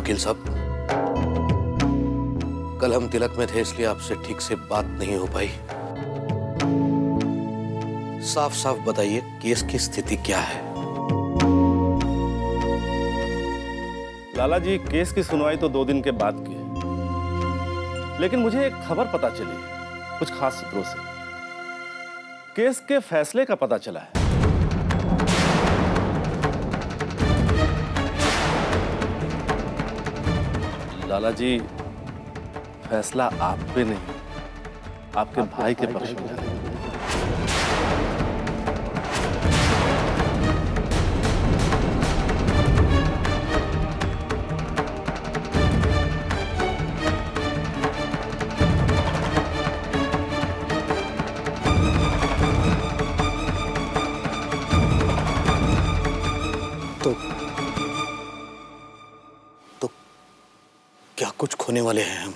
वकील साहब, कल हम तिलक में थे इसलिए आपसे ठीक से बात नहीं हो पाई। साफ साफ बताइए केस की स्थिति क्या है? लाला जी, केस की सुनवाई तो 2 दिन के बाद की है, लेकिन मुझे एक खबर पता चली कुछ खास सूत्रों से। केस के फैसले का पता चला है। लाला जी, फैसला आप पे नहीं, आपके भाई के पक्ष में है। तो क्या कुछ खोने वाले हैं हम?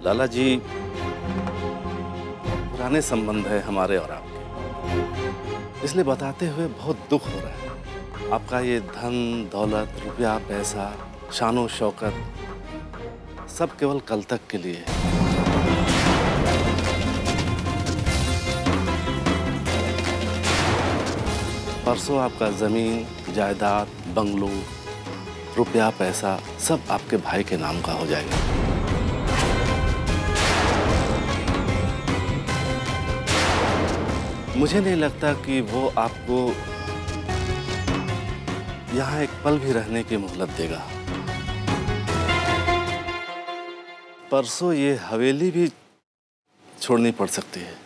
लाला जी, पुराने संबंध है हमारे और आपके, इसलिए बताते हुए बहुत दुख हो रहा है। आपका ये धन दौलत, रुपया पैसा, शानो शौकत सब केवल कल तक के लिए है। परसों आपका जमीन जायदाद, बंगलो, रुपया पैसा सब आपके भाई के नाम का हो जाएगा। मुझे नहीं लगता कि वो आपको यहाँ एक पल भी रहने की मोहलत देगा। परसों ये हवेली भी छोड़नी पड़ सकती है।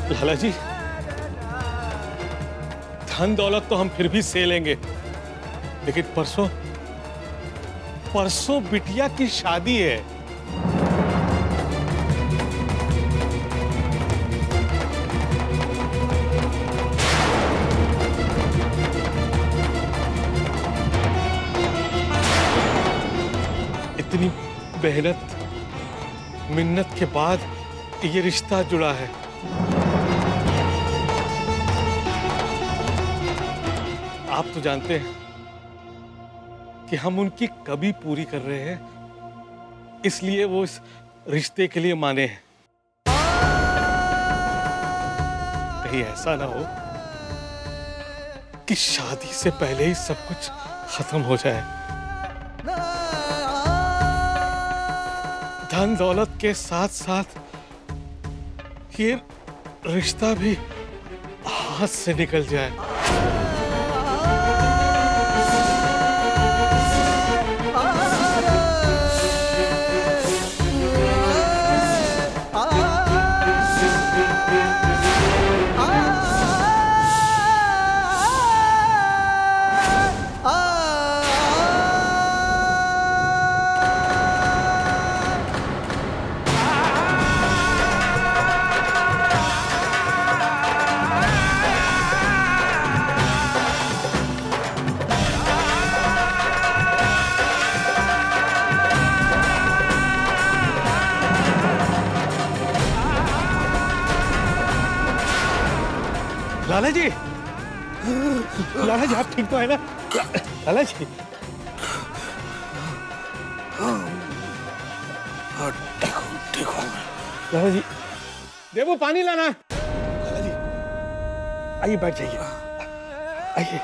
लाला जी, धन दौलत तो हम फिर भी से लेंगे, लेकिन परसों बिटिया की शादी है। इतनी मेहनत मिन्नत के बाद ये रिश्ता जुड़ा है। आप तो जानते हैं कि हम उनकी कभी पूरी कर रहे हैं, इसलिए वो इस रिश्ते के लिए माने हैं। कहीं ऐसा ना हो कि शादी से पहले ही सब कुछ खत्म हो जाए। धन दौलत के साथ साथ ये रिश्ता भी हाथ से निकल जाए। लाला जी, लाला जी, आप ठीक तो है ना? लाला जी, ठीक हूँ। लाला जी, देवो पानी लाना। लाला जी, आइए बैठ जाइए। आइए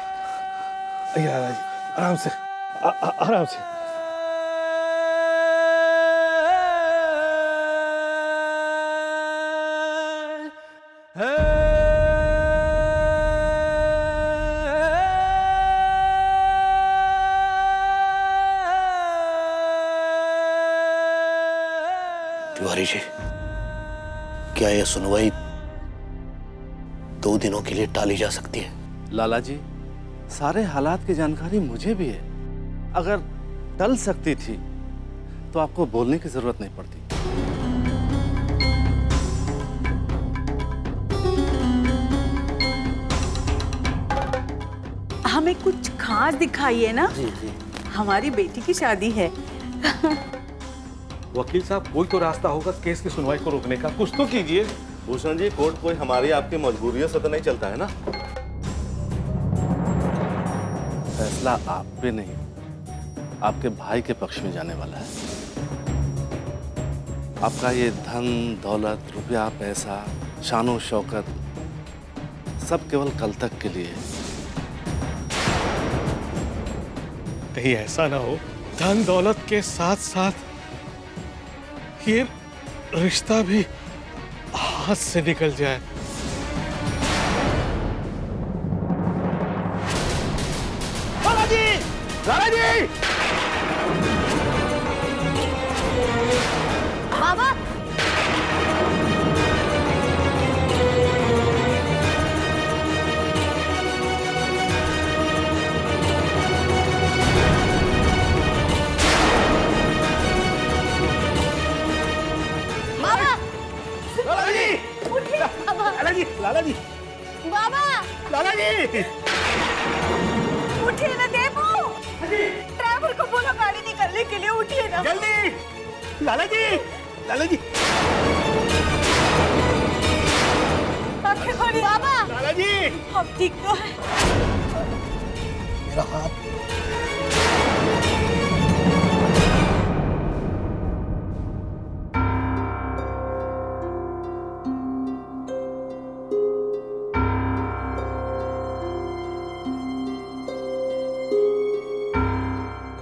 आइए लाला जी, आराम से, आराम से। तिवारी जी, क्या यह सुनवाई 2 दिनों के लिए टाली जा सकती है? लाला जी, सारे हालात की जानकारी मुझे भी है। अगर टल सकती थी तो आपको बोलने की जरूरत नहीं पड़ती। हमें कुछ खास दिखाइए ना। जी जी। हमारी बेटी की शादी है। वकील साहब, कोई तो रास्ता होगा केस की सुनवाई को रोकने का, कुछ तो कीजिए। भूषण जी, कोर्ट कोई हमारी आपकी मजबूरियों से तो नहीं चलता है ना? फैसला आप पे नहीं, आपके भाई के पक्ष में जाने वाला है। आपका ये धन दौलत, रुपया पैसा, शानो शौकत सब केवल कल तक के लिए है। कहीं ऐसा ना हो धन दौलत के साथ साथ ये रिश्ता भी हाथ से निकल जाए। लाला जी! लाला जी! बाबा, लाला जी! बाबा, लाला जी! उठिए ना देवू। ड्राइवर को बोलो गाड़ी निकलने के लिए, उठिए ना जल्दी! लाला जी! लाला जी! आंखें खोलिए। बाबा, लाला जी! अब ठीक तो है। मेरा हाथ।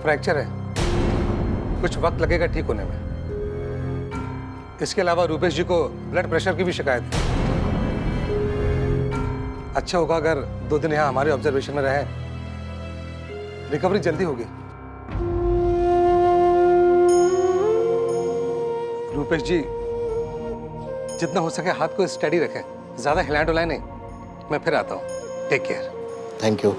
फ्रैक्चर है, कुछ वक्त लगेगा ठीक होने में। इसके अलावा रूपेश जी को ब्लड प्रेशर की भी शिकायत है। अच्छा होगा अगर 2 दिन यहाँ हमारे ऑब्जर्वेशन में रहे, रिकवरी जल्दी होगी। रूपेश जी, जितना हो सके हाथ को स्टेडी रखें, ज्यादा हिलाए डुलाए नहीं। मैं फिर आता हूँ, take care. Thank you.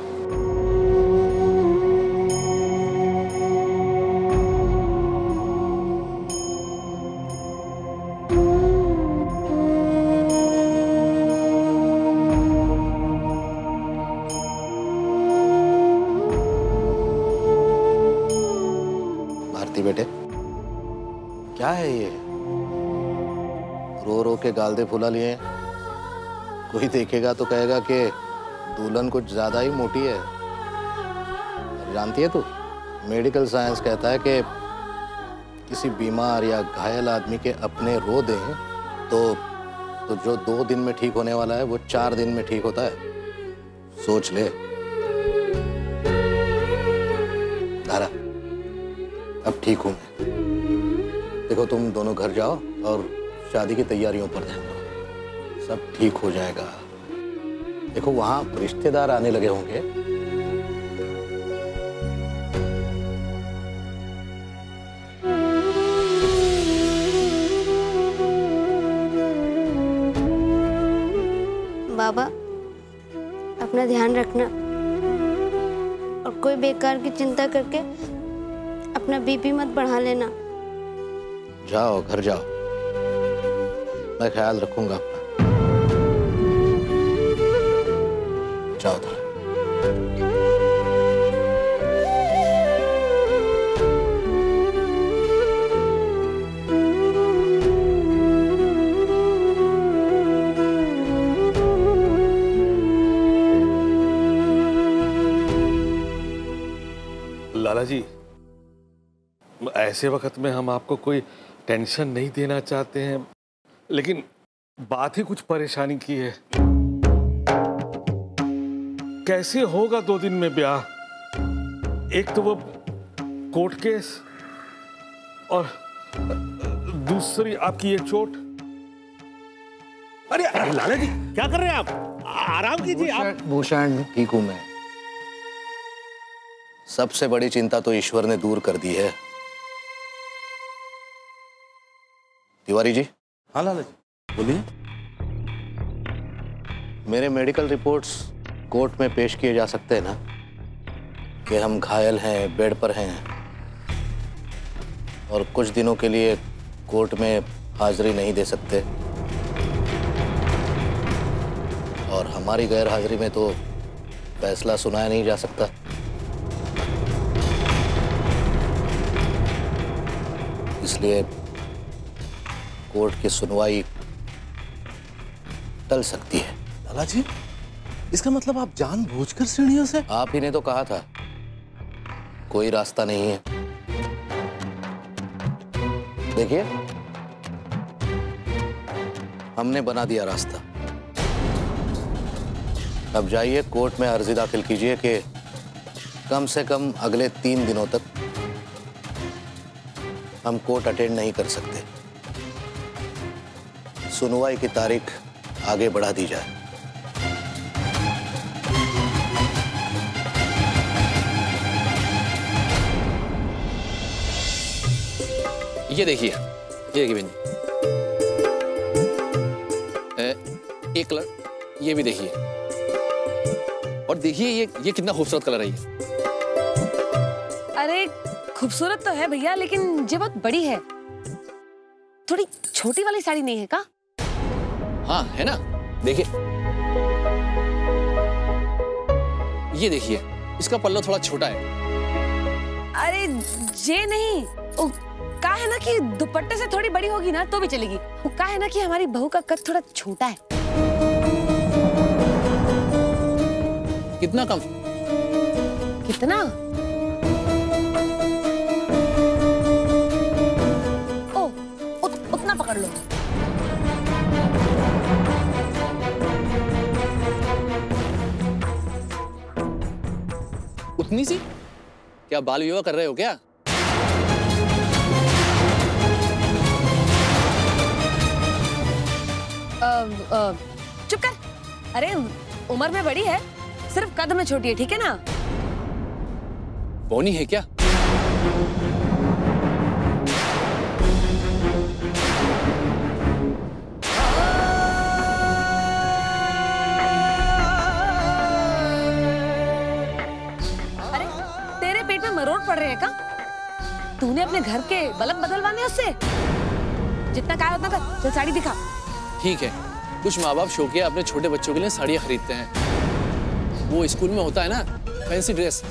Bharti बेटे, क्या है ये? रो रो के गाल दे फुला लिए। कोई देखेगा तो कहेगा कि दुल्हन कुछ ज्यादा ही मोटी है। और जानती है तू, मेडिकल साइंस कहता है कि किसी बीमार या घायल आदमी के अपने रो दें तो जो 2 दिन में ठीक होने वाला है वो 4 दिन में ठीक होता है। सोच ले। धारा, अब ठीक हूं मैं। देखो, तुम दोनों घर जाओ और शादी की तैयारियों पर ध्यान दो, सब ठीक हो जाएगा। देखो, वहां रिश्तेदार आने लगे होंगे। बाबा, अपना ध्यान रखना और कोई बेकार की चिंता करके अपना बीपी मत बढ़ा लेना। जाओ, घर जाओ, मैं ख्याल रखूंगा अपना। जाओ धारा। लाला जी, ऐसे वक्त में हम आपको कोई टेंशन नहीं देना चाहते हैं, लेकिन बात ही कुछ परेशानी की है। कैसे होगा 2 दिन में ब्याह? एक तो वो कोर्ट केस और दूसरी आपकी ये चोट। अरे अरे लाला जी, क्या कर रहे हैं आप? आराम कीजिए आप। भूषण, ठीक हूं मैं। सबसे बड़ी चिंता तो ईश्वर ने दूर कर दी है। तिवारी जी। हाँ लाला जी। बोलिए। मेरे मेडिकल रिपोर्ट्स कोर्ट में पेश किए जा सकते हैं ना, कि हम घायल हैं, बेड पर हैं और कुछ दिनों के लिए कोर्ट में हाजिरी नहीं दे सकते, और हमारी गैर हाजिरी में तो फैसला सुनाया नहीं जा सकता। इसलिए कोर्ट की सुनवाई टल सकती है। लाला जी, इसका मतलब आप जानबूझकर सीढ़ियों से? आप ही ने तो कहा था कोई रास्ता नहीं है। देखिए, हमने बना दिया रास्ता। अब जाइए कोर्ट में अर्जी दाखिल कीजिए कि कम से कम अगले 3 दिनों तक हम कोर्ट अटेंड नहीं कर सकते। सुनवाई की तारीख आगे बढ़ा दी जाए। ये देखिए बहन जी, एक कलर ये भी देखिए, और देखिए ये कितना खूबसूरत कलर है ये। अरे खूबसूरत तो है भैया, लेकिन ये बहुत बड़ी है। थोड़ी छोटी वाली साड़ी नहीं है का? हाँ है ना, देखिए ये देखिए, इसका पल्ला थोड़ा छोटा है। अरे ये नहीं, ओ, का है ना कि दुपट्टे से थोड़ी बड़ी होगी ना तो भी चलेगी। वो का है ना कि हमारी बहू का कद थोड़ा छोटा है। कितना कम? कितना? ओ, उतना पकड़ लो। उतनी सी? क्या बाल विवाह कर रहे हो क्या? चुप कर। अरे उम्र में बड़ी है, सिर्फ कद में छोटी है, ठीक है ना? बोनी है क्या? अरे तेरे पेट में मरोड़ पड़ रहे हैं का? तूने अपने घर के बल्ब बदलवाने उससे? जितना कहा उतना कर, चल साड़ी दिखा। ठीक है, कुछ माँ बाप शौकिया अपने छोटे बच्चों के लिए साड़ियाँ खरीदते हैं। वो स्कूल में होता है ना फैंसी ड्रेस,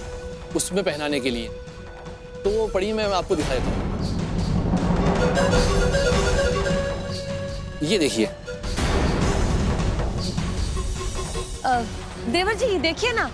उसमें पहनाने के लिए, तो वो पढ़िए, मैं आपको दिखा देता हूँ। ये देखिए। देवर जी देखिए ना।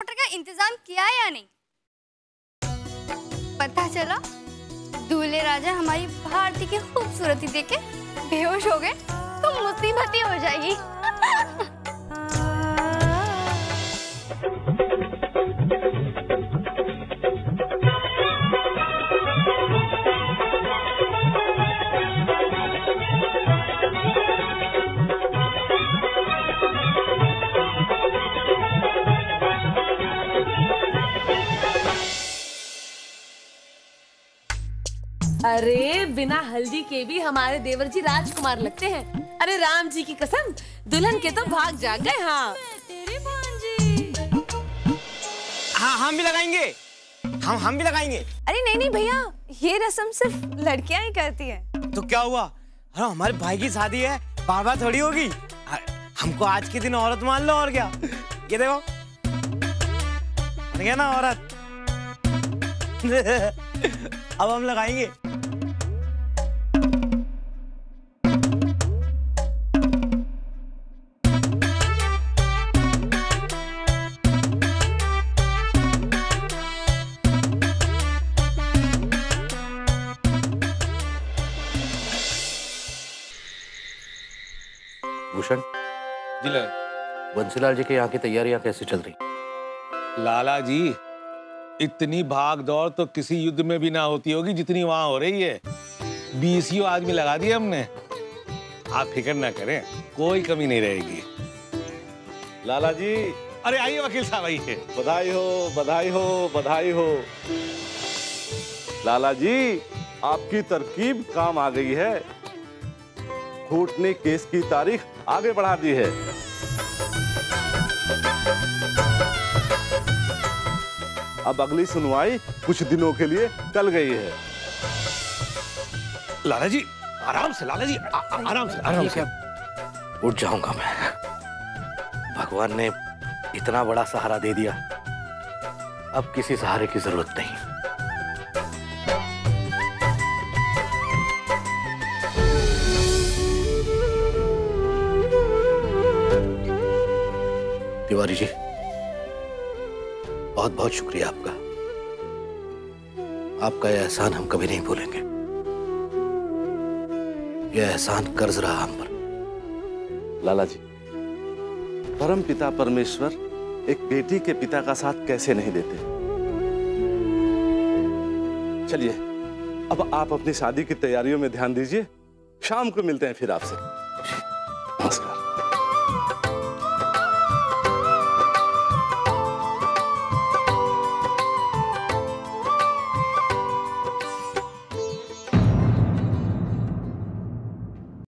का इंतजाम किया या नहीं? पता चला दूल्हे राजा हमारी भारती की खूबसूरती देखे बेहोश हो गए तो मुसीबत ही हो जाएगी। अरे बिना हल्दी के भी हमारे देवर जी राजकुमार लगते हैं। अरे राम जी की कसम, दुल्हन के तो भाग जाग गए। हाँ हाँ हम भी लगाएंगे, हम भी लगाएंगे। अरे नहीं नहीं भैया, ये रस्म सिर्फ लड़कियां ही करती हैं। तो क्या हुआ? हाँ हमारे भाई की शादी है, बार बार थोड़ी होगी। हमको आज के दिन औरत मान लो, और क्या। ये देखो बन गया ना औरत। अब हम लगाएंगे। भूषण जी लाला। बंसीलाल जी के यहाँ की तैयारियां कैसी चल रही? लाला जी, इतनी भाग दौड़ तो किसी युद्ध में भी ना होती होगी जितनी वहां हो रही है। 20 आदमी लगा दिए हमने। आप फिक्र ना करें, कोई कमी नहीं रहेगी। लाला जी, अरे आइए वकील साहब, आइए। बधाई हो, बधाई हो, बधाई हो। लाला जी, आपकी तरकीब काम आ गई है। कोर्ट ने केस की तारीख आगे बढ़ा दी है। अब अगली सुनवाई कुछ दिनों के लिए टल गई है। लाला जी आराम से, लाला जी आराम से, आराम से। उठ जाऊंगा मैं। भगवान ने इतना बड़ा सहारा दे दिया, अब किसी सहारे की जरूरत नहीं। तिवारी जी, बहुत बहुत शुक्रिया आपका। आपका यह एहसान हम कभी नहीं भूलेंगे। यह एहसान कर्ज रहा हम पर। लाला जी, परम पिता परमेश्वर एक बेटी के पिता का साथ कैसे नहीं देते। चलिए, अब आप अपनी शादी की तैयारियों में ध्यान दीजिए। शाम को मिलते हैं फिर आपसे। नमस्कार।